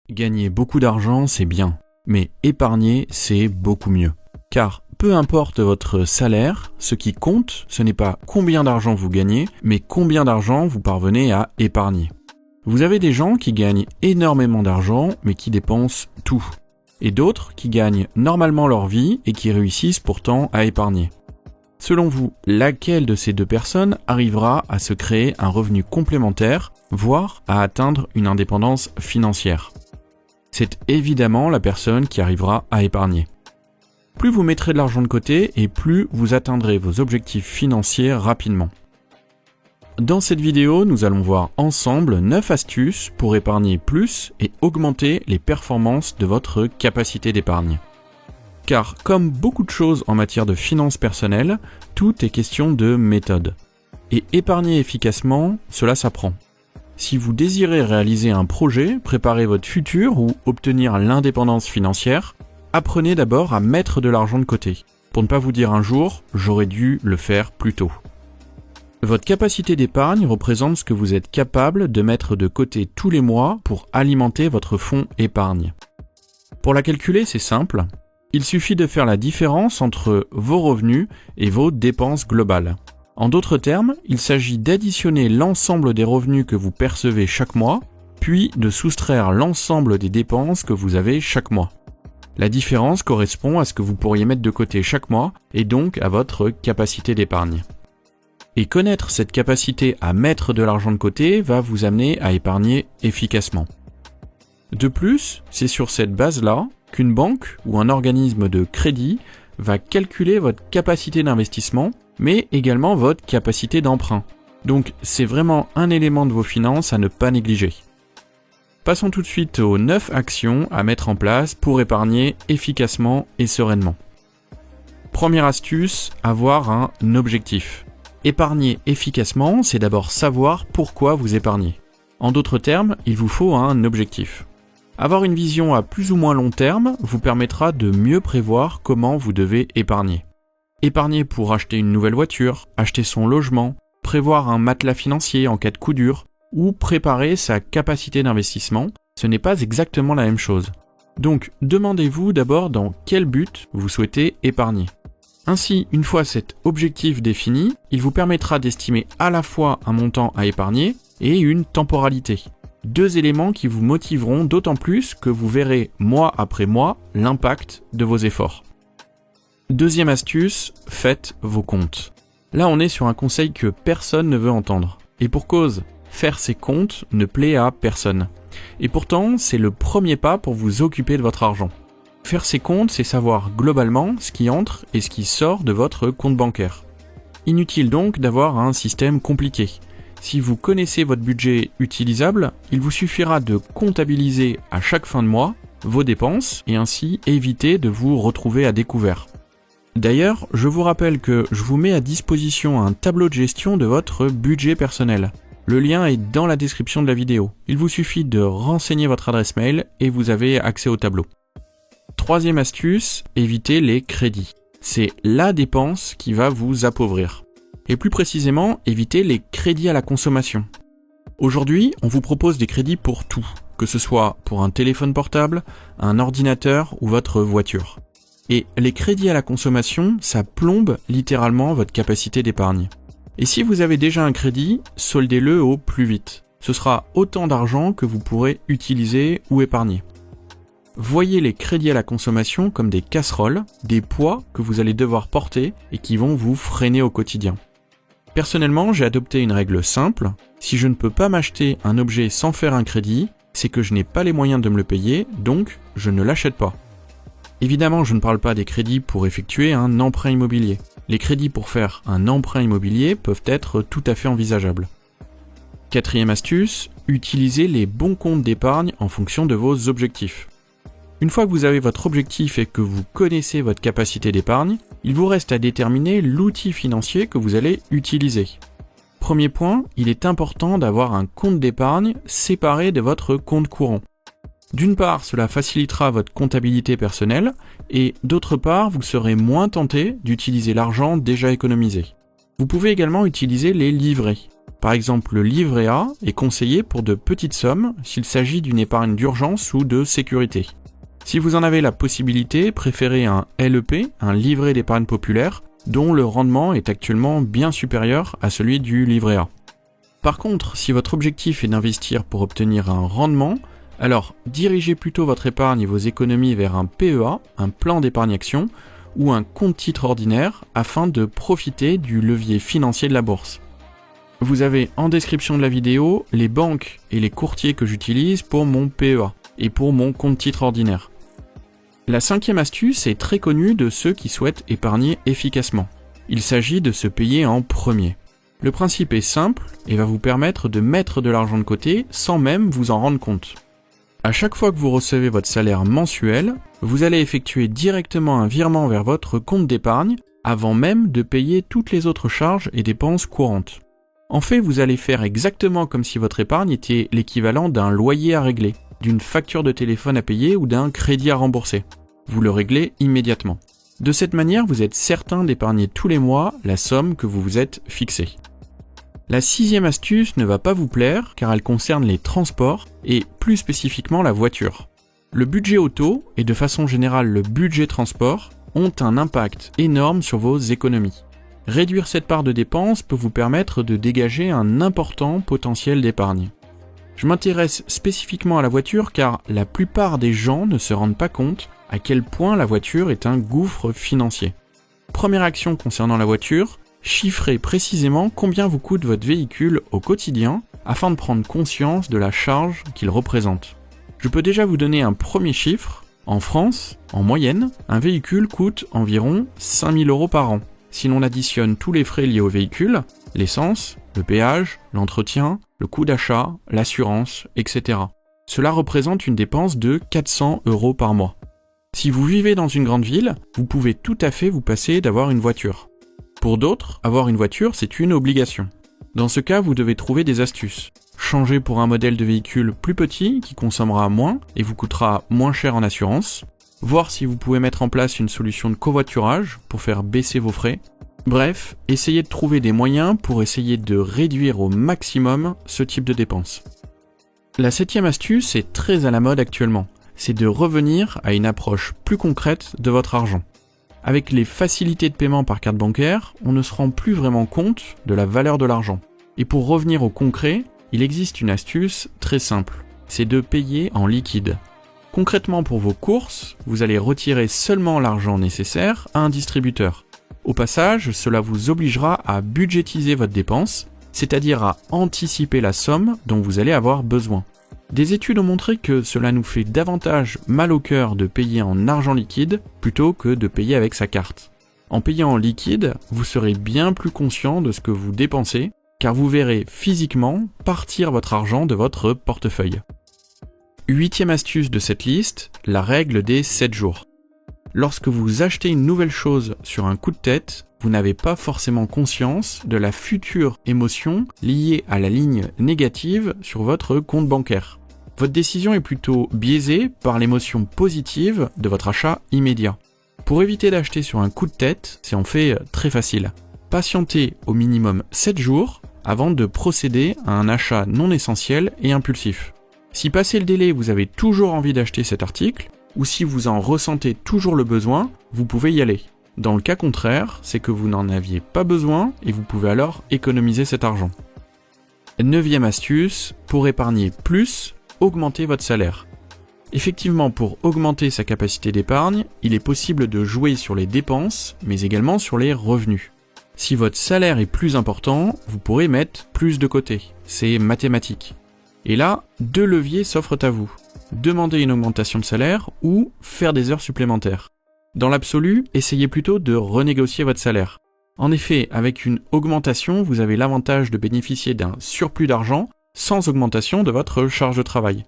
Gagner beaucoup d'argent, c'est bien, mais épargner, c'est beaucoup mieux. Car peu importe votre salaire, ce qui compte, ce n'est pas combien d'argent vous gagnez, mais combien d'argent vous parvenez à épargner. Vous avez des gens qui gagnent énormément d'argent, mais qui dépensent tout. Et d'autres qui gagnent normalement leur vie et qui réussissent pourtant à épargner. Selon vous, laquelle de ces deux personnes arrivera à se créer un revenu complémentaire, voire à atteindre une indépendance financière ? C'est évidemment la personne qui arrivera à épargner. Plus vous mettrez de l'argent de côté et plus vous atteindrez vos objectifs financiers rapidement. Dans cette vidéo, nous allons voir ensemble 9 astuces pour épargner plus et augmenter les performances de votre capacité d'épargne. Car comme beaucoup de choses en matière de finances personnelles, tout est question de méthode. Et épargner efficacement, cela s'apprend. Si vous désirez réaliser un projet, préparer votre futur ou obtenir l'indépendance financière, apprenez d'abord à mettre de l'argent de côté, pour ne pas vous dire un jour « j'aurais dû le faire plus tôt ». Votre capacité d'épargne représente ce que vous êtes capable de mettre de côté tous les mois pour alimenter votre fonds épargne. Pour la calculer, c'est simple. Il suffit de faire la différence entre vos revenus et vos dépenses globales. En d'autres termes, il s'agit d'additionner l'ensemble des revenus que vous percevez chaque mois, puis de soustraire l'ensemble des dépenses que vous avez chaque mois. La différence correspond à ce que vous pourriez mettre de côté chaque mois et donc à votre capacité d'épargne. Et connaître cette capacité à mettre de l'argent de côté va vous amener à épargner efficacement. De plus, c'est sur cette base-là qu'une banque ou un organisme de crédit va calculer votre capacité d'investissement, mais également votre capacité d'emprunt. Donc c'est vraiment un élément de vos finances à ne pas négliger. Passons tout de suite aux 9 actions à mettre en place pour épargner efficacement et sereinement. Première astuce, avoir un objectif. Épargner efficacement, c'est d'abord savoir pourquoi vous épargnez. En d'autres termes, il vous faut un objectif. Avoir une vision à plus ou moins long terme vous permettra de mieux prévoir comment vous devez épargner. Épargner pour acheter une nouvelle voiture, acheter son logement, prévoir un matelas financier en cas de coup dur, ou préparer sa capacité d'investissement, ce n'est pas exactement la même chose. Donc, demandez-vous d'abord dans quel but vous souhaitez épargner. Ainsi, une fois cet objectif défini, il vous permettra d'estimer à la fois un montant à épargner et une temporalité. 2 éléments qui vous motiveront d'autant plus que vous verrez mois après mois l'impact de vos efforts. Deuxième astuce, faites vos comptes. Là, on est sur un conseil que personne ne veut entendre. Et pour cause, faire ses comptes ne plaît à personne. Et pourtant, c'est le premier pas pour vous occuper de votre argent. Faire ses comptes, c'est savoir globalement ce qui entre et ce qui sort de votre compte bancaire. Inutile donc d'avoir un système compliqué. Si vous connaissez votre budget utilisable, il vous suffira de comptabiliser à chaque fin de mois vos dépenses et ainsi éviter de vous retrouver à découvert. D'ailleurs, je vous rappelle que je vous mets à disposition un tableau de gestion de votre budget personnel. Le lien est dans la description de la vidéo. Il vous suffit de renseigner votre adresse mail et vous avez accès au tableau. Troisième astuce, évitez les crédits. C'est la dépense qui va vous appauvrir. Et plus précisément, évitez les crédits à la consommation. Aujourd'hui, on vous propose des crédits pour tout, que ce soit pour un téléphone portable, un ordinateur ou votre voiture. Et les crédits à la consommation, ça plombe littéralement votre capacité d'épargne. Et si vous avez déjà un crédit, soldez-le au plus vite. Ce sera autant d'argent que vous pourrez utiliser ou épargner. Voyez les crédits à la consommation comme des casseroles, des poids que vous allez devoir porter et qui vont vous freiner au quotidien. Personnellement, j'ai adopté une règle simple. Si je ne peux pas m'acheter un objet sans faire un crédit, c'est que je n'ai pas les moyens de me le payer, donc je ne l'achète pas. Évidemment, je ne parle pas des crédits pour effectuer un emprunt immobilier. Les crédits pour faire un emprunt immobilier peuvent être tout à fait envisageables. Quatrième astuce, utilisez les bons comptes d'épargne en fonction de vos objectifs. Une fois que vous avez votre objectif et que vous connaissez votre capacité d'épargne, il vous reste à déterminer l'outil financier que vous allez utiliser. Premier point, il est important d'avoir un compte d'épargne séparé de votre compte courant. D'une part, cela facilitera votre comptabilité personnelle et d'autre part, vous serez moins tenté d'utiliser l'argent déjà économisé. Vous pouvez également utiliser les livrets. Par exemple, le livret A est conseillé pour de petites sommes s'il s'agit d'une épargne d'urgence ou de sécurité. Si vous en avez la possibilité, préférez un LEP, un livret d'épargne populaire, dont le rendement est actuellement bien supérieur à celui du livret A. Par contre, si votre objectif est d'investir pour obtenir un rendement, alors dirigez plutôt votre épargne et vos économies vers un PEA, un plan d'épargne action, ou un compte titre ordinaire afin de profiter du levier financier de la bourse. Vous avez en description de la vidéo les banques et les courtiers que j'utilise pour mon PEA et pour mon compte titre ordinaire. La 5e astuce est très connue de ceux qui souhaitent épargner efficacement. Il s'agit de se payer en premier. Le principe est simple et va vous permettre de mettre de l'argent de côté sans même vous en rendre compte. À chaque fois que vous recevez votre salaire mensuel, vous allez effectuer directement un virement vers votre compte d'épargne avant même de payer toutes les autres charges et dépenses courantes. En fait, vous allez faire exactement comme si votre épargne était l'équivalent d'un loyer à régler, d'une facture de téléphone à payer ou d'un crédit à rembourser. Vous le réglez immédiatement. De cette manière, vous êtes certain d'épargner tous les mois la somme que vous vous êtes fixée. La 6e astuce ne va pas vous plaire car elle concerne les transports et plus spécifiquement la voiture. Le budget auto et de façon générale le budget transport ont un impact énorme sur vos économies. Réduire cette part de dépenses peut vous permettre de dégager un important potentiel d'épargne. Je m'intéresse spécifiquement à la voiture car la plupart des gens ne se rendent pas compte à quel point la voiture est un gouffre financier. Première action concernant la voiture, chiffrez précisément combien vous coûte votre véhicule au quotidien afin de prendre conscience de la charge qu'il représente. Je peux déjà vous donner un premier chiffre. En France, en moyenne, un véhicule coûte environ 5 000 € par an. Si l'on additionne tous les frais liés au véhicule, l'essence, le péage, l'entretien, le coût d'achat, l'assurance, etc. Cela représente une dépense de 400 € par mois. Si vous vivez dans une grande ville, vous pouvez tout à fait vous passer d'avoir une voiture. Pour d'autres, avoir une voiture, c'est une obligation. Dans ce cas, vous devez trouver des astuces. Changer pour un modèle de véhicule plus petit qui consommera moins et vous coûtera moins cher en assurance. Voir si vous pouvez mettre en place une solution de covoiturage pour faire baisser vos frais. Bref, essayez de trouver des moyens pour essayer de réduire au maximum ce type de dépenses. La 7e astuce est très à la mode actuellement. C'est de revenir à une approche plus concrète de votre argent. Avec les facilités de paiement par carte bancaire, on ne se rend plus vraiment compte de la valeur de l'argent. Et pour revenir au concret, il existe une astuce très simple. C'est de payer en liquide. Concrètement, pour vos courses, vous allez retirer seulement l'argent nécessaire à un distributeur. Au passage, cela vous obligera à budgétiser votre dépense, c'est-à-dire à anticiper la somme dont vous allez avoir besoin. Des études ont montré que cela nous fait davantage mal au cœur de payer en argent liquide plutôt que de payer avec sa carte. En payant en liquide, vous serez bien plus conscient de ce que vous dépensez, car vous verrez physiquement partir votre argent de votre portefeuille. 8e astuce de cette liste, la règle des 7 jours. Lorsque vous achetez une nouvelle chose sur un coup de tête, vous n'avez pas forcément conscience de la future émotion liée à la ligne négative sur votre compte bancaire. Votre décision est plutôt biaisée par l'émotion positive de votre achat immédiat. Pour éviter d'acheter sur un coup de tête, c'est en fait très facile. Patientez au minimum 7 jours avant de procéder à un achat non essentiel et impulsif. Si passé le délai, vous avez toujours envie d'acheter cet article, ou si vous en ressentez toujours le besoin, vous pouvez y aller. Dans le cas contraire, c'est que vous n'en aviez pas besoin et vous pouvez alors économiser cet argent. 9e astuce, pour épargner plus, augmentez votre salaire. Effectivement, pour augmenter sa capacité d'épargne, il est possible de jouer sur les dépenses, mais également sur les revenus. Si votre salaire est plus important, vous pourrez mettre plus de côté. C'est mathématique. Et là, 2 leviers s'offrent à vous. Demander une augmentation de salaire ou faire des heures supplémentaires. Dans l'absolu, essayez plutôt de renégocier votre salaire. En effet, avec une augmentation, vous avez l'avantage de bénéficier d'un surplus d'argent sans augmentation de votre charge de travail.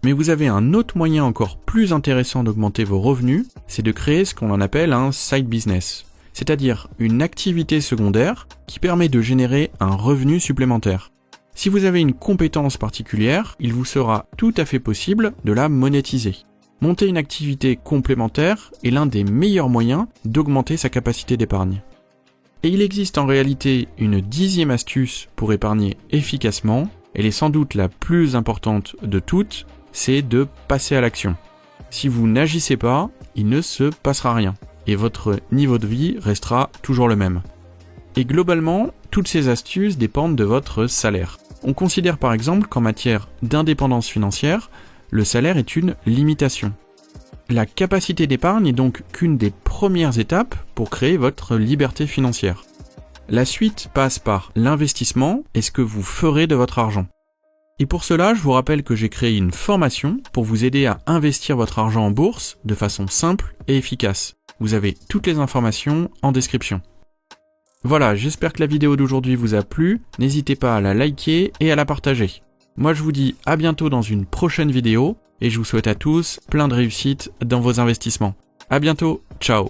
Mais vous avez un autre moyen encore plus intéressant d'augmenter vos revenus, c'est de créer ce qu'on appelle un side business, c'est-à-dire une activité secondaire qui permet de générer un revenu supplémentaire. Si vous avez une compétence particulière, il vous sera tout à fait possible de la monétiser. Monter une activité complémentaire est l'un des meilleurs moyens d'augmenter sa capacité d'épargne. Et il existe en réalité une 10e astuce pour épargner efficacement. Elle est sans doute la plus importante de toutes, c'est de passer à l'action. Si vous n'agissez pas, il ne se passera rien. Et votre niveau de vie restera toujours le même. Et globalement, toutes ces astuces dépendent de votre salaire. On considère par exemple qu'en matière d'indépendance financière, le salaire est une limitation. La capacité d'épargne est donc qu'une des premières étapes pour créer votre liberté financière. La suite passe par l'investissement et ce que vous ferez de votre argent. Et pour cela, je vous rappelle que j'ai créé une formation pour vous aider à investir votre argent en bourse de façon simple et efficace. Vous avez toutes les informations en description. Voilà, j'espère que la vidéo d'aujourd'hui vous a plu. N'hésitez pas à la liker et à la partager. Moi je vous dis à bientôt dans une prochaine vidéo et je vous souhaite à tous plein de réussite dans vos investissements. À bientôt, ciao.